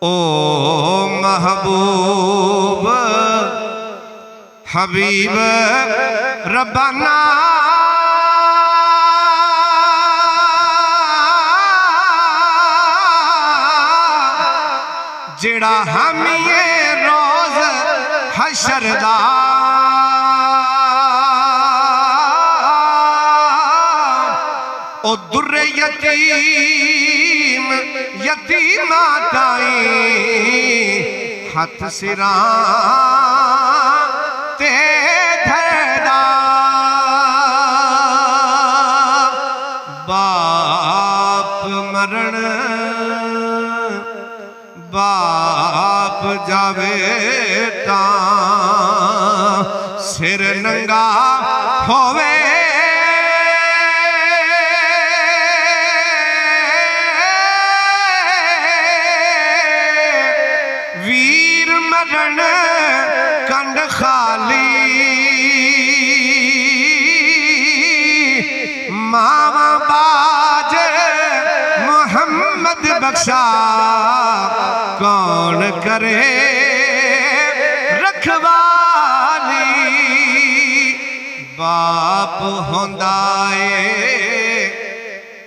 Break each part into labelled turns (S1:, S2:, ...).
S1: ओ महबूब हबीब रब्बाना जेड़ा हमिए रोज हशर दा ओ दुर्रे यतीम यतीमा ताई हथ सिरा ते धरदा बाप मरण बाप जावे ता सिर नंगा होवे वीर मरण कंड खाली मावा बाज मोहम्मद बख्शा कौन करे रखवाली बाप होंदा ए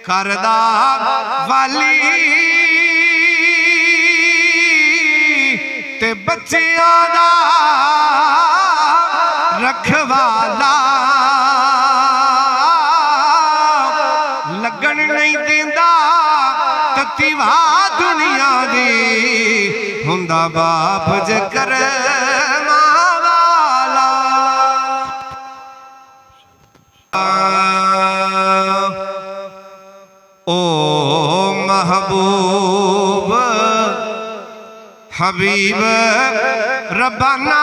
S1: करदा वाली ते बच्चियां दा रखवाला लगन नहीं देंदा ततीवा दुनिया दी हुंदा बाप जकर मावाला ओ महबूब हबीब रब्बाना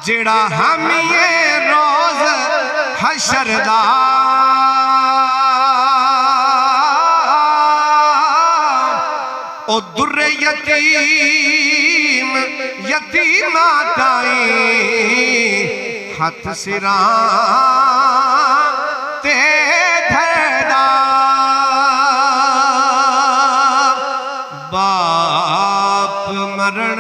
S1: जेड़ा हमिए रोज हशर दा ओ दुर्रे यतीम यतीमा ताई हथ सिरा ते धरदा बाप मरण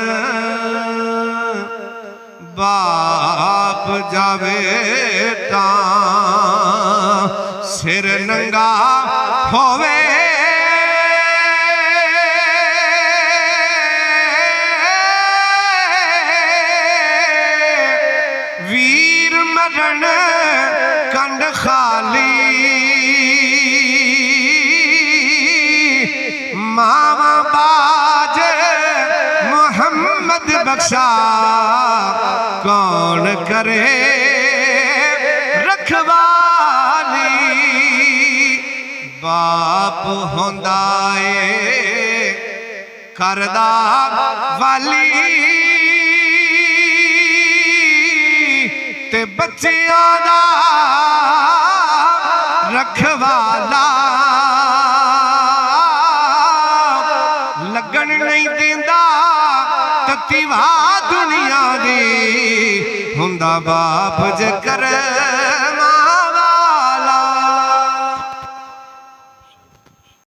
S1: बाप जावे ता सिर नंगा होवे वीर मरण कंड खाली मावा बाज मोहम्मद बख्शा कौन करे रखवाली बाप होंदा ए करदा वाली ते बच्चियां दा रखवाला लगन नहीं देंदा ततीवा दुनिया दी हुंदा बाप जकर